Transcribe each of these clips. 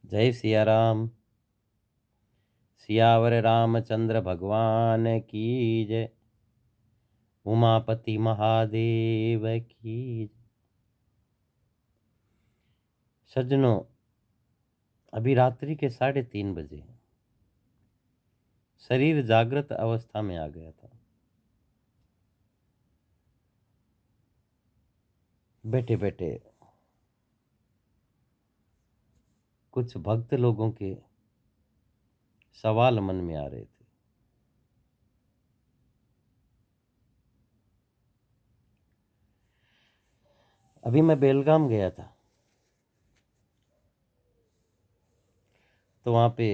जय सिया राम। सियावर रामचंद्र भगवान की जय। उमापति महादेव की जय। सज्जनों, अभी रात्रि के 3:30 बजे शरीर जागृत अवस्था में आ गया था। बैठे बैठे कुछ भक्त लोगों के सवाल मन में आ रहे थे। अभी मैं बेलगाम गया था, तो वहाँ पे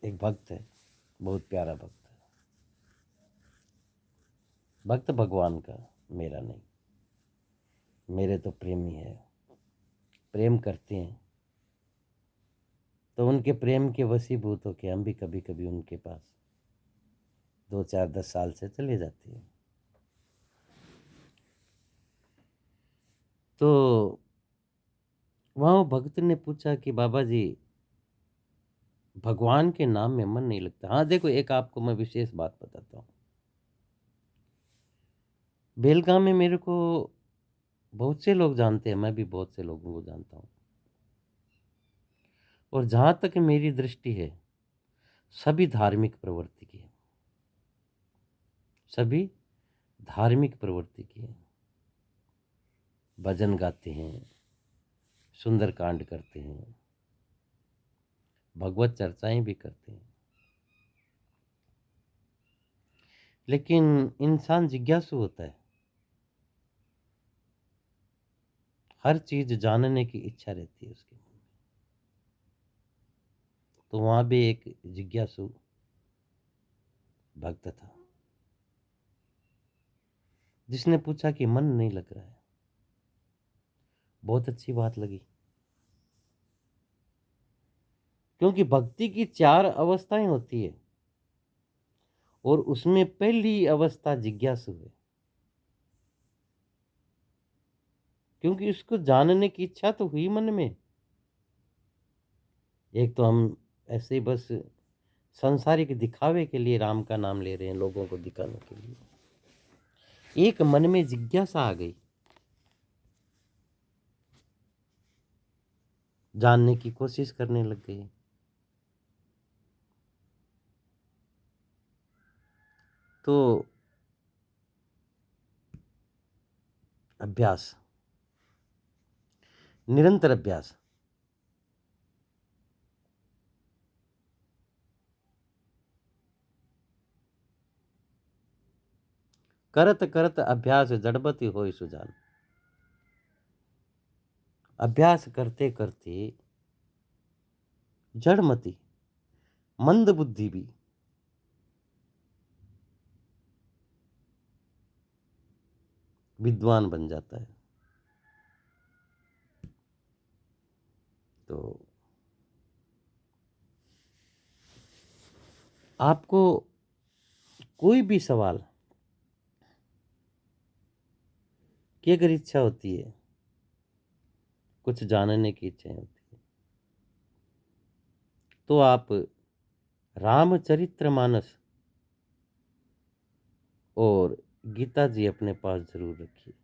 एक भक्त है, बहुत प्यारा भक्त है। भक्त भगवान का, मेरा नहीं। मेरे तो प्रेमी है, प्रेम करते हैं, तो उनके प्रेम के वशीभूत होके हम भी कभी कभी उनके पास 2, 4, 10 साल से चले जाते हैं। तो वहाँ भक्त ने पूछा कि बाबा जी, भगवान के नाम में मन नहीं लगता। हाँ देखो, एक आपको मैं विशेष बात बताता हूँ। बेलगाम में मेरे को बहुत से लोग जानते हैं, मैं भी बहुत से लोगों को जानता हूँ, और जहाँ तक मेरी दृष्टि है सभी धार्मिक प्रवृत्ति की है, सभी धार्मिक प्रवृत्ति की है। भजन गाते हैं, सुंदरकांड करते हैं, भगवत चर्चाएं भी करते हैं। लेकिन इंसान जिज्ञासु होता है, हर चीज जानने की इच्छा रहती है उसके मन में। तो वहां भी एक जिज्ञासु भक्त था, जिसने पूछा कि मन नहीं लग रहा है। बहुत अच्छी बात लगी, क्योंकि भक्ति की 4 अवस्थाएं होती है, और उसमें पहली अवस्था जिज्ञासु है, क्योंकि उसको जानने की इच्छा तो हुई मन में। एक तो हम ऐसे ही बस सांसारिक दिखावे के लिए राम का नाम ले रहे हैं, लोगों को दिखाने के लिए। एक मन में जिज्ञासा आ गई, जानने की कोशिश करने लग गए। तो अभ्यास, निरंतर अभ्यास। करत करत अभ्यास जड़बति होय सुजान। अभ्यास करते करते जड़मति, मंद बुद्धि भी विद्वान बन जाता है। तो आपको कोई भी सवाल की अगर इच्छा होती है, कुछ जानने की इच्छा होती है, तो आप रामचरितमानस और गीता जी अपने पास जरूर रखिए।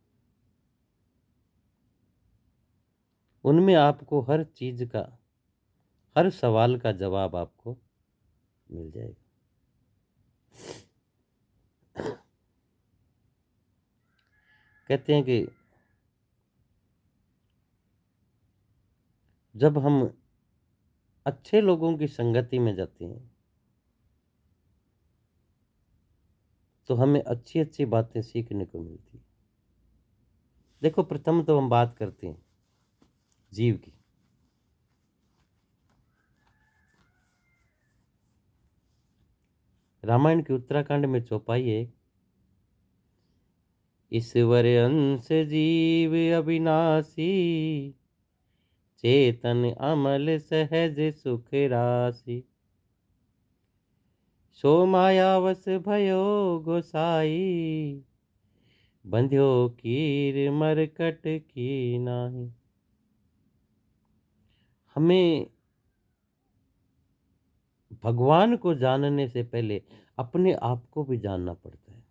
उनमें आपको हर चीज का, हर सवाल का जवाब आपको मिल जाएगा। कहते हैं कि जब हम अच्छे लोगों की संगति में जाते हैं, तो हमें अच्छी अच्छी बातें सीखने को मिलती है। देखो, प्रथम तो हम बात करते हैं जीव की। रामायण के उत्तराखंड में चौपाई है, ईश्वर अंश जीव अविनाशी, चेतन अमल सहज सुख राशि, सो मायावश भयो गोसाई, बंध्यो कीर मरकट की नाही। हमें भगवान को जानने से पहले अपने आप को भी जानना पड़ता है।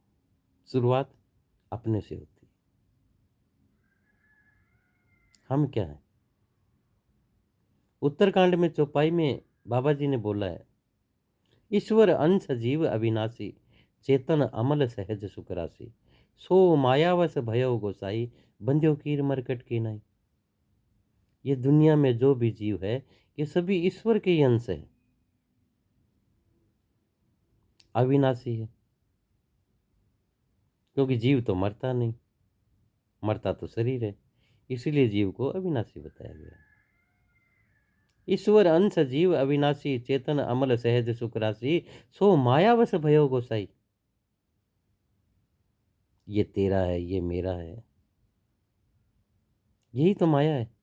शुरुआत अपने से होती है। हम क्या हैं? उत्तरकांड में चौपाई में बाबा जी ने बोला है, ईश्वर अंश जीव अविनाशी, चेतन अमल सहज सुख राशि, सो मायावश भयो गोसाई, बंध्यो कीर मरकट की नाई। ये दुनिया में जो भी जीव है, ये सभी ईश्वर के ही अंश है, अविनाशी है। क्योंकि जीव तो मरता नहीं, मरता तो शरीर है, इसीलिए जीव को अविनाशी बताया गया। ईश्वर अंश जीव अविनाशी, चेतन अमल सहज सुख राशि, सो मायावश भयो गोसाई। ये तेरा है, ये मेरा है, यही तो माया है।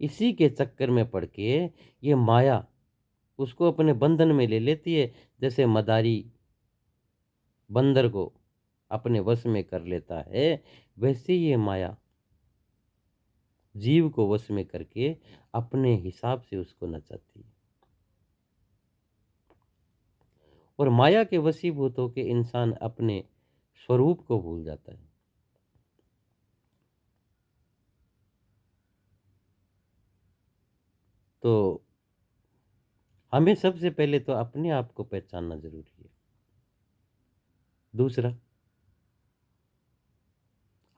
इसी के चक्कर में पड़ के ये माया उसको अपने बंधन में ले लेती है। जैसे मदारी बंदर को अपने वश में कर लेता है, वैसे ये माया जीव को वश में करके अपने हिसाब से उसको नचाती है। और माया के वशीभूत होकर इंसान अपने स्वरूप को भूल जाता है। तो हमें सबसे पहले तो अपने आप को पहचानना जरूरी है। दूसरा,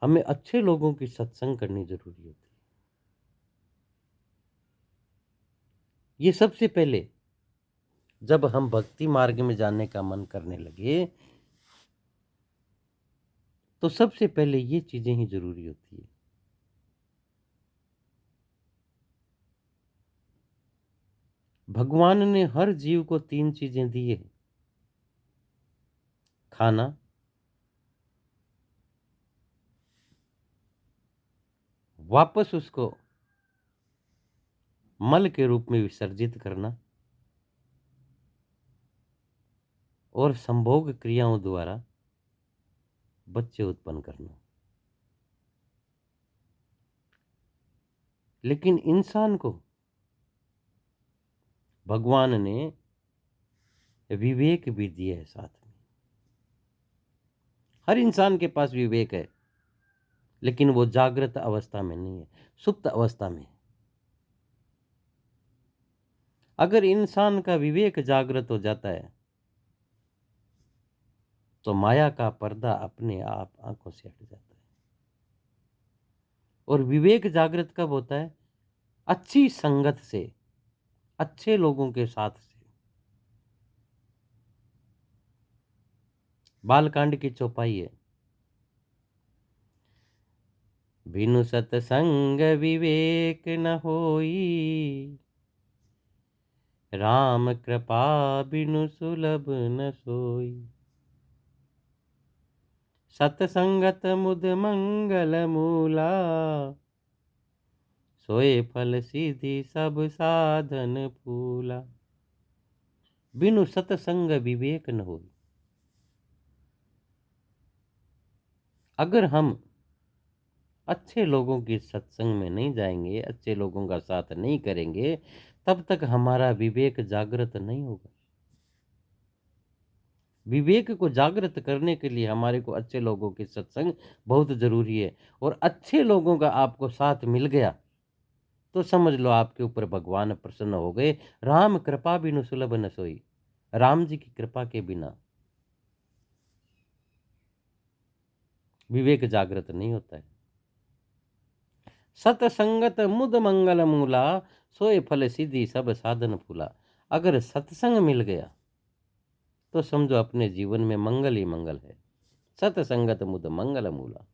हमें अच्छे लोगों की सत्संग करनी जरूरी होती है। ये सबसे पहले जब हम भक्ति मार्ग में जाने का मन करने लगे, तो सबसे पहले ये चीजें ही जरूरी होती है। भगवान ने हर जीव को 3 चीजें दी है, खाना, वापस उसको मल के रूप में विसर्जित करना, और संभोग क्रियाओं द्वारा बच्चे उत्पन्न करना। लेकिन इंसान को भगवान ने विवेक भी दिया है साथ में। हर इंसान के पास विवेक है, लेकिन वो जागृत अवस्था में नहीं है, सुप्त अवस्था में है। अगर इंसान का विवेक जागृत हो जाता है, तो माया का पर्दा अपने आप आंखों से हट जाता है। और विवेक जागृत कब होता है? अच्छी संगत से, अच्छे लोगों के साथ से। बालकांड की चौपाई है, बिनु सतसंग विवेक न होई, राम कृपा बिनु सुलभ न सोई। सतसंगत मुद मंगल मूला, सोए फल सीधी सब साधन फूला। बिनु सतसंग विवेक न होई। अगर हम अच्छे लोगों की सत्संग में नहीं जाएंगे, अच्छे लोगों का साथ नहीं करेंगे, तब तक हमारा विवेक जागृत नहीं होगा। विवेक को जागृत करने के लिए हमारे को अच्छे लोगों की सत्संग बहुत जरूरी है। और अच्छे लोगों का आपको साथ मिल गया, तो समझ लो आपके ऊपर भगवान प्रसन्न हो गए। राम कृपा बिनु सुलभ न सोई। राम जी की कृपा के बिना विवेक जागृत नहीं होता है। सतसंगत मुद मंगल मूला, सोए फल सिद्धि सब साधन फूला। अगर सत्संग मिल गया, तो समझो अपने जीवन में मंगल ही मंगल है। सतसंगत मुद मंगल मूला,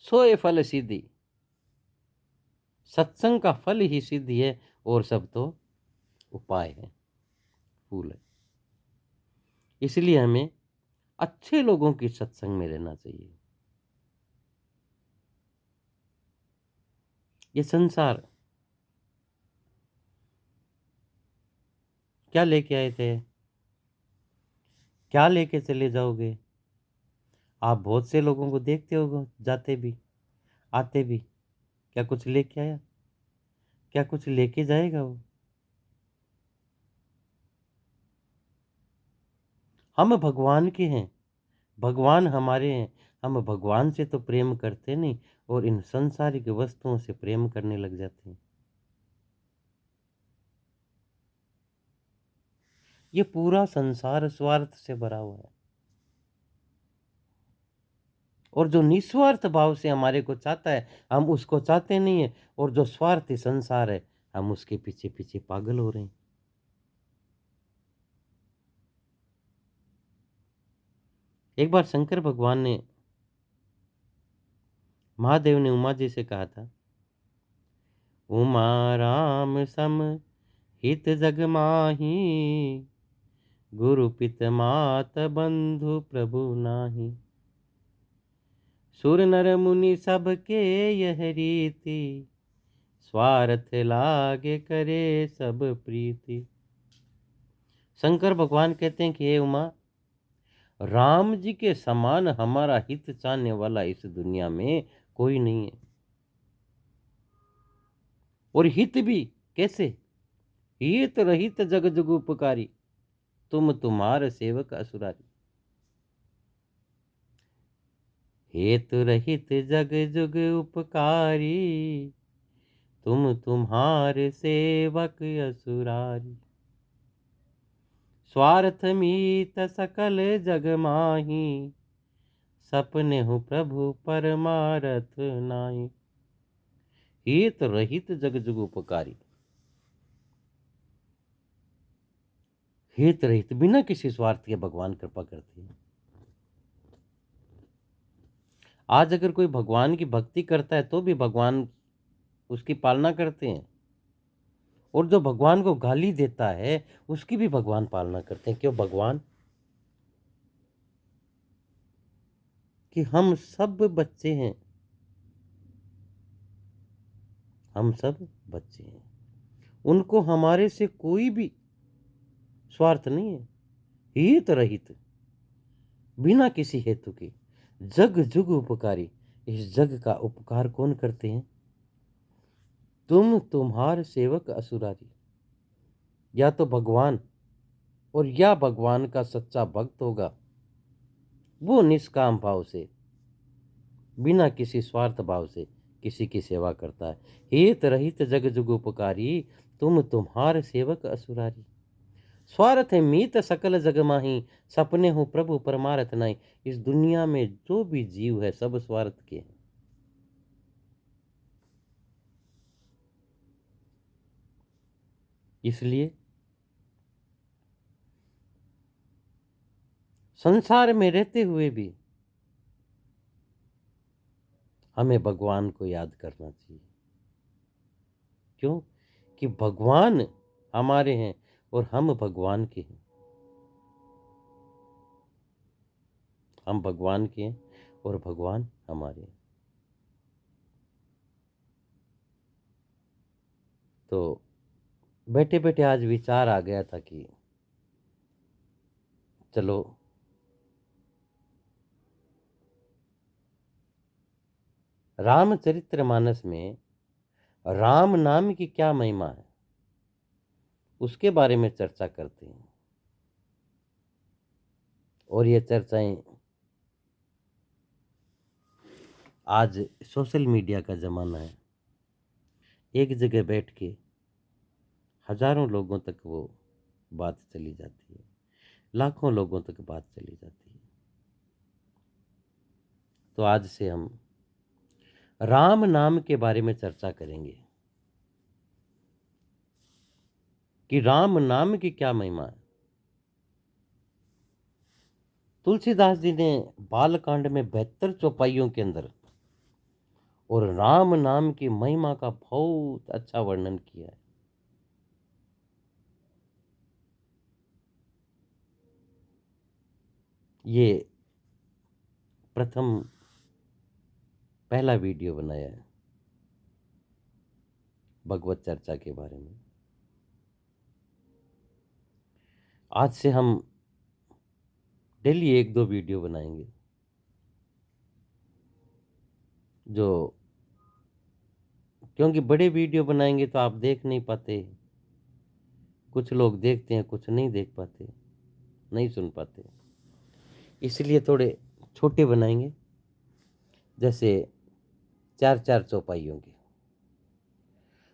सोए फल सिद्धि। सत्संग का फल ही सिद्धि है, और सब तो उपाय है, फूल है। इसलिए हमें अच्छे लोगों की सत्संग में रहना चाहिए। ये संसार क्या लेके आए थे, क्या लेके चले जाओगे? आप बहुत से लोगों को देखते हो, जाते भी आते भी, क्या कुछ लेके आया? क्या कुछ लेके जाएगा वो? हम भगवान के हैं, भगवान हमारे हैं। हम भगवान से तो प्रेम करते नहीं और इन सांसारिक वस्तुओं से प्रेम करने लग जाते हैं। ये पूरा संसार स्वार्थ से भरा हुआ है और जो निस्वार्थ भाव से हमारे को चाहता है, हम उसको चाहते नहीं है और जो स्वार्थी संसार है, हम उसके पीछे-पीछे पागल हो रहे हैं। एक बार शंकर भगवान ने महादेव ने उमा जी से कहा था, उमा राम सम हित जग माही, गुरु पित मात बंधु प्रभु नाही। सुर नर मुनि सबके यह रीति, स्वार्थ लागे करे सब प्रीति। शंकर भगवान कहते हैं कि हे उमा, राम जी के समान हमारा हित चाहने वाला इस दुनिया में कोई नहीं है। और हित भी कैसे? हित रहित जग जुग उपकारी, तुम तुम्हार सेवक असुरारी। हेतु रहित जग जुग उपकारी, तुम तुम्हार सेवक असुरारी। स्वार्थ मीत सकल जग माही, सपने हूँ प्रभु परमारथ नाई। हित रहित जग जुग उपकारी, हित रहित बिना किसी स्वार्थ के भगवान कृपा करते हैं। आज अगर कोई भगवान की भक्ति करता है तो भी भगवान उसकी पालना करते हैं और जो भगवान को गाली देता है उसकी भी भगवान पालना करते हैं। क्यों? भगवान कि हम सब बच्चे हैं, हम सब बच्चे हैं, उनको हमारे से कोई भी स्वार्थ नहीं है। हित रहित बिना किसी हेतु के जग जुग उपकारी। इस जग का उपकार कौन करते हैं? तुम तुम्हार सेवक असुरारी। या तो भगवान और या भगवान का सच्चा भक्त होगा, वो निष्काम भाव से बिना किसी स्वार्थ भाव से किसी की सेवा करता है। हित रहित जग जुग उपकारी, तुम तुम्हार सेवक असुरारी। स्वार्थ है मीत सकल जग माही, सपने हो प्रभु परमारथ नाई। इस दुनिया में जो भी जीव है सब स्वार्थ के हैं। इसलिए संसार में रहते हुए भी हमें भगवान को याद करना चाहिए। क्यों? कि भगवान हमारे हैं और हम भगवान के हैं। हम भगवान के हैं और भगवान हमारे हैं। तो बैठे बैठे आज विचार आ गया था कि चलो रामचरितमानस में राम नाम की क्या महिमा है उसके बारे में चर्चा करते हैं। और ये चर्चाएं आज सोशल मीडिया का ज़माना है, एक जगह बैठ के हज़ारों लोगों तक वो बात चली जाती है, लाखों लोगों तक बात चली जाती है। तो आज से हम राम नाम के बारे में चर्चा करेंगे कि राम नाम की क्या महिमा है। तुलसीदास जी ने बालकांड में 72 चौपाइयों के अंदर और राम नाम की महिमा का बहुत अच्छा वर्णन किया है। ये प्रथम पहला वीडियो बनाया है भगवत चर्चा के बारे में। आज से हम डेली एक दो वीडियो बनाएंगे जो क्योंकि बड़े वीडियो बनाएंगे तो आप देख नहीं पाते, कुछ लोग देखते हैं, कुछ नहीं देख पाते, नहीं सुन पाते, इसलिए थोड़े छोटे बनाएंगे, जैसे 4-4 चौपाइयों के।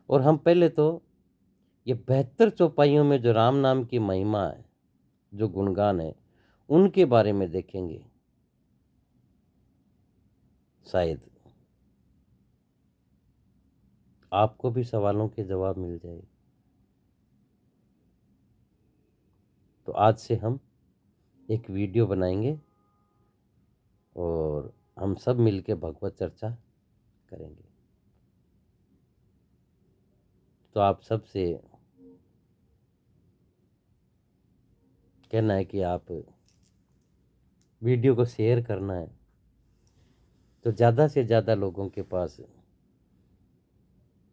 और हम पहले तो ये 72 चौपाइयों में जो राम नाम की महिमा है, जो गुणगान है, उनके बारे में देखेंगे, शायद आपको भी सवालों के जवाब मिल जाए। तो आज से हम एक वीडियो बनाएंगे और हम सब मिलके भगवत चर्चा करेंगे। तो आप सबसे कहना है कि आप वीडियो को शेयर करना है, तो ज़्यादा से ज़्यादा लोगों के पास,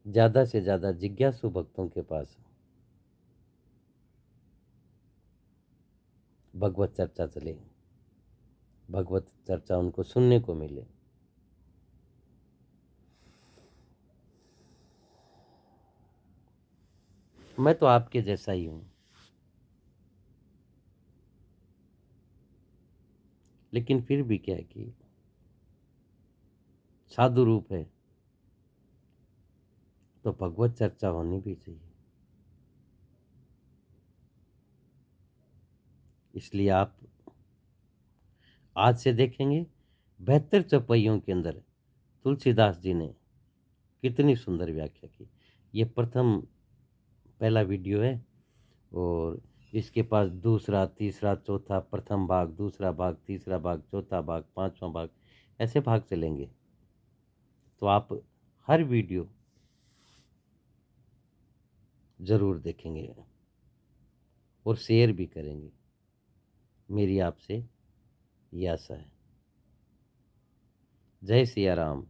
ज़्यादा से ज़्यादा जिज्ञासु भक्तों के पास भगवत चर्चा चले, भगवत चर्चा उनको सुनने को मिले। मैं तो आपके जैसा ही हूँ, लेकिन फिर भी क्या है कि साधु रूप है तो भगवत चर्चा होनी भी चाहिए। इसलिए आप आज से देखेंगे 72 चौपाइयों के अंदर तुलसीदास जी ने कितनी सुंदर व्याख्या की। ये प्रथम पहला वीडियो है, और इसके पास दूसरा, तीसरा, चौथा, प्रथम भाग, दूसरा भाग, तीसरा भाग, चौथा भाग, पांचवा भाग, ऐसे भाग चलेंगे। तो आप हर वीडियो ज़रूर देखेंगे और शेयर भी करेंगे, मेरी आपसे ये आशा है। जय सिया राम।